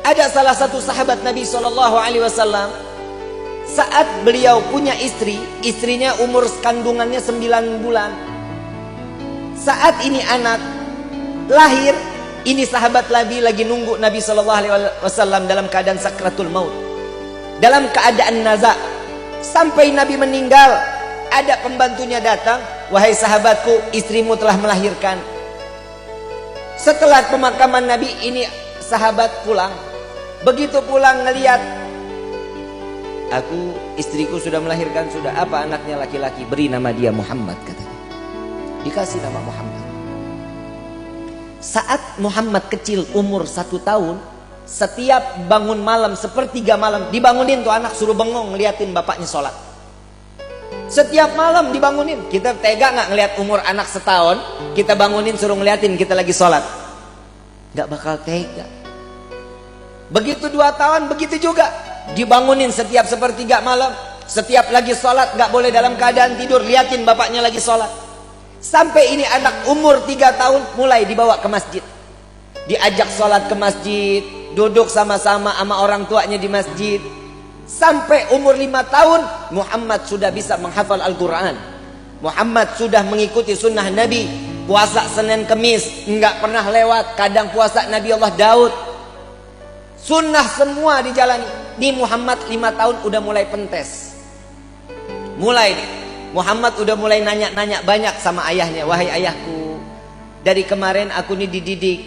Ada salah satu sahabat Nabi SAW, saat beliau punya istri, istrinya umur kandungannya 9 bulan. Saat ini anak lahir, ini sahabat Nabi lagi nunggu Nabi SAW dalam keadaan sakratul maut, dalam keadaan naza. Sampai Nabi meninggal, ada pembantunya datang, "Wahai sahabatku, istrimu telah melahirkan." Setelah pemakaman Nabi, ini sahabat pulang. Begitu pulang ngelihat, "Aku, istriku sudah melahirkan, sudah. Apa anaknya laki-laki? Beri nama dia Muhammad," katanya. Dikasih nama Muhammad. Saat Muhammad kecil umur 1 tahun, setiap bangun malam, sepertiga malam, dibangunin tuh anak, suruh bengong ngeliatin bapaknya sholat. Setiap malam dibangunin. Kita tega gak ngeliat umur anak setahun, kita bangunin suruh ngeliatin kita lagi sholat? Gak bakal tega. Begitu 2 tahun, begitu juga. Dibangunin setiap sepertiga malam, setiap lagi sholat, gak boleh dalam keadaan tidur, liatin bapaknya lagi sholat. Sampai ini anak umur 3 tahun mulai dibawa ke masjid, diajak sholat ke masjid, duduk sama-sama sama orang tuanya di masjid. Sampai umur 5 tahun Muhammad sudah bisa menghafal Al-Quran. Muhammad sudah mengikuti sunnah Nabi. Puasa Senin Kemis enggak pernah lewat. Kadang puasa Nabi Allah Daud. Sunnah semua dijalani. Di Muhammad 5 tahun udah mulai pentes. Mulai nih, Muhammad udah mulai nanya-nanya banyak sama ayahnya. "Wahai ayahku, dari kemarin aku nih dididik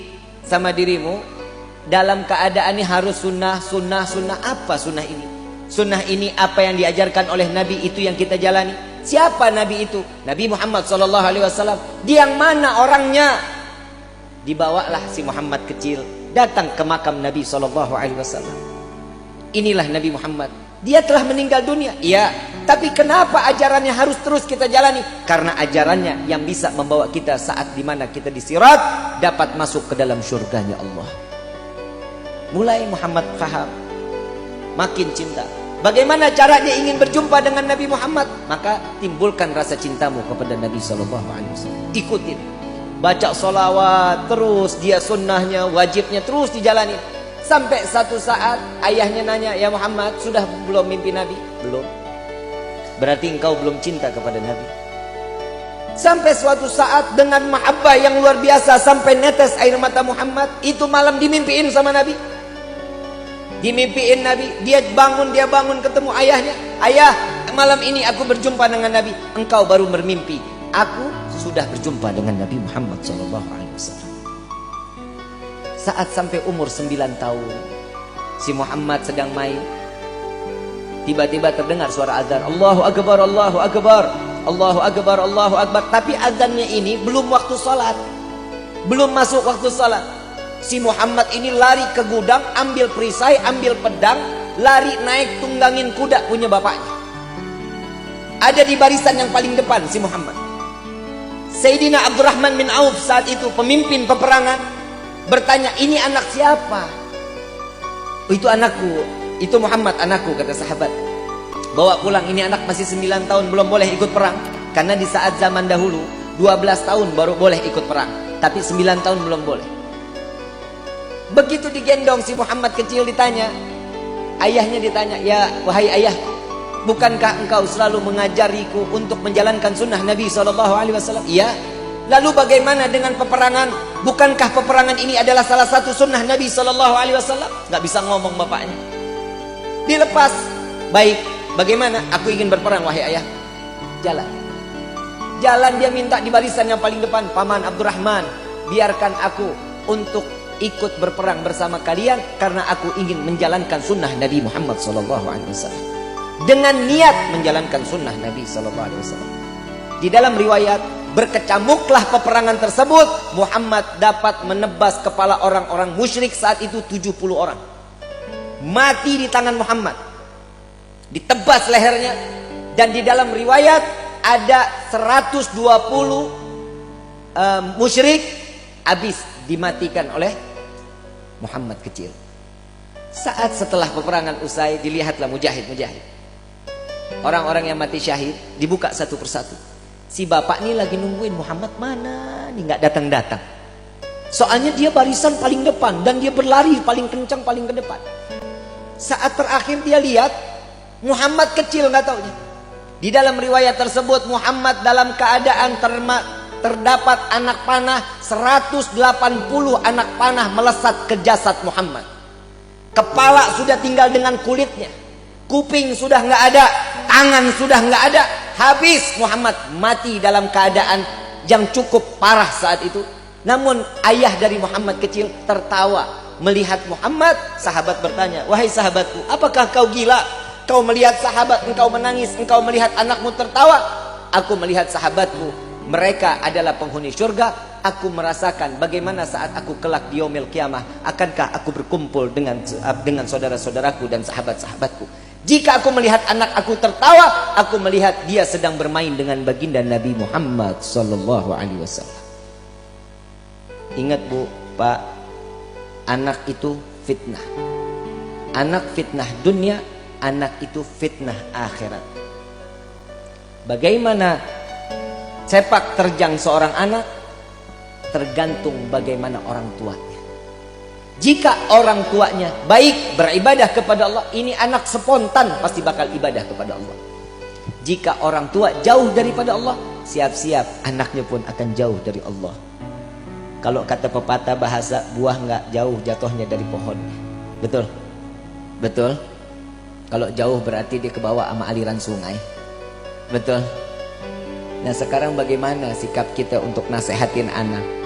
sama dirimu, dalam keadaan ini harus sunnah. Apa sunnah ini? Sunnah ini apa yang diajarkan oleh Nabi, itu yang kita jalani." Siapa Nabi itu? Nabi Muhammad SAW. Dia yang mana orangnya? Dibawalah si Muhammad kecil datang ke makam Nabi SAW. Inilah Nabi Muhammad. Dia telah meninggal dunia, iya. Tapi kenapa ajarannya harus terus kita jalani? Karena ajarannya yang bisa membawa kita saat dimana kita di sirat dapat masuk ke dalam surganya Allah. Mulai Muhammad faham, makin cinta. Bagaimana caranya ingin berjumpa dengan Nabi Muhammad? Maka timbulkan rasa cintamu kepada Nabi SAW. Ikutin, baca sholawat terus, dia sunnahnya, wajibnya terus dijalani. Sampai satu saat ayahnya nanya, "Ya Muhammad, sudah belum mimpi Nabi?" "Belum." "Berarti engkau belum cinta kepada Nabi." Sampai suatu saat dengan mahabbah yang luar biasa, sampai netes air mata Muhammad. Itu malam dimimpiin sama Nabi. Dimimpiin Nabi, dia bangun ketemu ayahnya. "Ayah, malam ini aku berjumpa dengan Nabi." "Engkau baru bermimpi, aku sudah berjumpa dengan Nabi Muhammad SAW." Saat sampai umur 9 tahun, si Muhammad sedang main. Tiba-tiba terdengar suara azan, "Allahu Akbar, Allahu Akbar, Allahu Akbar, Allahu Akbar." Tapi azannya ini belum waktu sholat, belum masuk waktu sholat. Si Muhammad ini lari ke gudang, ambil perisai, ambil pedang, lari naik tunggangin kuda punya bapaknya. Ada di barisan yang paling depan si Muhammad. Sayyidina Abdurrahman bin Auf saat itu pemimpin peperangan, bertanya, "Ini anak siapa?" "Oh, itu anakku, itu Muhammad anakku," kata sahabat. "Bawa pulang, ini anak masih 9 tahun, belum boleh ikut perang." Karena di saat zaman dahulu 12 tahun baru boleh ikut perang, tapi 9 tahun belum boleh. Begitu digendong si Muhammad kecil, ditanya, ayahnya ditanya, "Ya wahai ayah, bukankah engkau selalu mengajariku untuk menjalankan sunnah Nabi SAW?" "Iya." "Lalu bagaimana dengan peperangan? Bukankah peperangan ini adalah salah satu sunnah Nabi SAW?" Gak bisa ngomong bapaknya. Dilepas. "Baik, bagaimana? Aku ingin berperang wahai ayah." Jalan. Jalan dia minta di barisan yang paling depan, "Paman Abdurrahman, biarkan aku untuk ikut berperang bersama kalian karena aku ingin menjalankan sunnah Nabi Muhammad SAW." Dengan niat menjalankan sunnah Nabi SAW. Di dalam riwayat, berkecamuklah peperangan tersebut. Muhammad dapat menebas kepala orang-orang musyrik saat itu 70 orang. Mati di tangan Muhammad. Ditebas lehernya. Dan di dalam riwayat ada 120 musyrik habis dimatikan oleh Muhammad kecil. Saat setelah peperangan usai, dilihatlah mujahid-mujahid. Orang-orang yang mati syahid dibuka satu persatu. Si bapak ini lagi nungguin Muhammad mana nih, nggak datang-datang. Soalnya dia barisan paling depan dan dia berlari paling kencang paling ke depan. Saat terakhir dia lihat Muhammad kecil, nggak taunya. Di dalam riwayat tersebut Muhammad dalam keadaan terdapat anak panah 180 anak panah melesat ke jasad Muhammad. Kepala sudah tinggal dengan kulitnya, kuping sudah nggak ada, tangan sudah nggak ada, habis Muhammad mati dalam keadaan yang cukup parah saat itu. Namun ayah dari Muhammad kecil tertawa melihat Muhammad. Sahabat bertanya, wahai sahabatku, apakah kau gila? Kau melihat sahabat engkau menangis, engkau melihat anakmu tertawa. Aku melihat sahabatku, mereka adalah penghuni surga. Aku merasakan bagaimana saat aku kelak di yaumil qiyamah, akankah aku berkumpul dengan saudara-saudaraku dan sahabat-sahabatku. Jika aku melihat anak aku tertawa, aku melihat dia sedang bermain dengan baginda Nabi Muhammad sallallahu alaihi wasallam. Ingat Bu, Pak, anak itu fitnah. Anak fitnah dunia, anak itu fitnah akhirat. Bagaimana sepak terjang seorang anak tergantung bagaimana orang tuanya. Jika orang tuanya baik beribadah kepada Allah, ini anak spontan pasti bakal ibadah kepada Allah. Jika orang tua jauh daripada Allah, siap-siap anaknya pun akan jauh dari Allah. Kalau kata pepatah bahasa, buah nggak jauh jatuhnya dari pohonnya. Betul? Betul? Kalau jauh berarti dia kebawa sama aliran sungai. Betul? Nah sekarang bagaimana sikap kita untuk nasehatin anak?